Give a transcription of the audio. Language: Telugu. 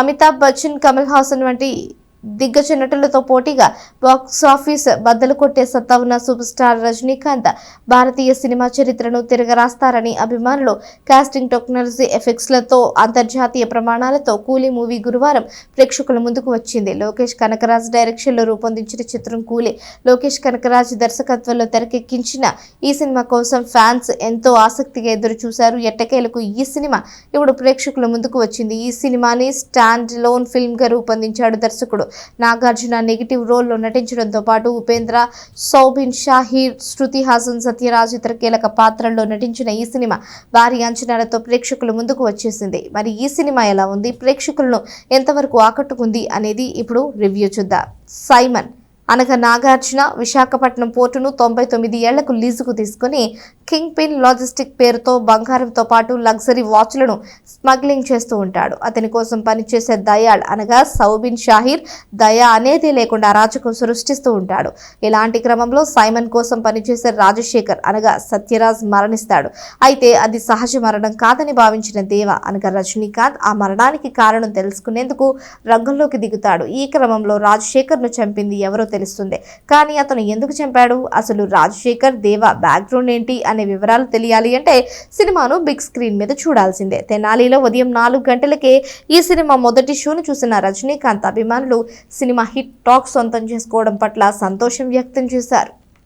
అమితాబ్ బచ్చన్, కమల్ హాసన్ వంటి దిగ్గజ నటులతో పోటీగా బాక్సాఫీస్ బద్దలు కొట్టే సత్తా ఉన్న సూపర్ స్టార్ రజనీకాంత్ భారతీయ సినిమా చరిత్రను తిరగరాస్తారని అభిమానులు కాస్టింగ్, టెక్నాలజీ ఎఫెక్ట్స్లతో అంతర్జాతీయ ప్రమాణాలతో కూలీ మూవీ గురువారం ప్రేక్షకుల ముందుకు వచ్చింది. లోకేష్ కనకరాజ్ డైరెక్షన్లో రూపొందించిన చిత్రం కూలీ. లోకేష్ కనకరాజ్ దర్శకత్వంలో తెరకెక్కించిన ఈ సినిమా కోసం ఫ్యాన్స్ ఎంతో ఆసక్తిగా ఎదురు చూశారు. ఎట్టకేలకు ఈ సినిమా ఇప్పుడు ప్రేక్షకుల ముందుకు వచ్చింది. ఈ సినిమాని స్టాండ్ లోన్ ఫిల్మ్ గా రూపొందించాడు దర్శకుడు నాగార్జున. నెగిటివ్ రోల్లో నటించడంతో పాటు ఉపేంద్ర, సౌబిన్ షాహీర్, శృతి హాసన్, సత్యరాజ్ ఇతర కీలక పాత్రల్లో నటించిన ఈ సినిమా భారీ అంచనాలతో ప్రేక్షకుల ముందుకు వచ్చేసింది. మరి ఈ సినిమా ఎలా ఉంది, ప్రేక్షకులను ఎంతవరకు ఆకట్టుకుంది అనేది ఇప్పుడు రివ్యూ చూద్దాం. సైమన్ అనగా నాగార్జున విశాఖపట్నం పోర్టును 99 ఏళ్లకు లీజుకు తీసుకుని కింగ్ పిన్ లాజిస్టిక్ పేరుతో బంగారంతో పాటు లగ్జరీ వాచ్లను స్మగ్లింగ్ చేస్తూ ఉంటాడు. అతని కోసం పనిచేసే దయాళ్ అనగా సౌబిన్ షాహీర్ దయా అనేది లేకుండా అరాచకం సృష్టిస్తూ ఉంటాడు. ఇలాంటి క్రమంలో సైమన్ కోసం పనిచేసే రాజశేఖర్ అనగా సత్యరాజ్ మరణిస్తాడు. అయితే అది సహజ మరణం కాదని భావించిన దేవ అనగా రజనీకాంత్ ఆ మరణానికి కారణం తెలుసుకునేందుకు రంగంలోకి దిగుతాడు. ఈ క్రమంలో రాజశేఖర్ను చంపింది ఎవరో తెలుస్తుంది. కానీ అతను ఎందుకు చంపాడు, అసలు రాజశేఖర్ దేవ బ్యాక్గ్రౌండ్ ఏంటి అనే వివరాలు తెలియాలి అంటే సినిమాను బిగ్ స్క్రీన్ మీద చూడాల్సిందే. తెనాలిలో ఉదయం 4 గంటలకే ఈ సినిమా మొదటి షోను చూసిన రజనీకాంత్ అభిమానులు సినిమా హిట్ టాక్ సొంతం చేసుకోవడం పట్ల సంతోషం వ్యక్తం చేశారు.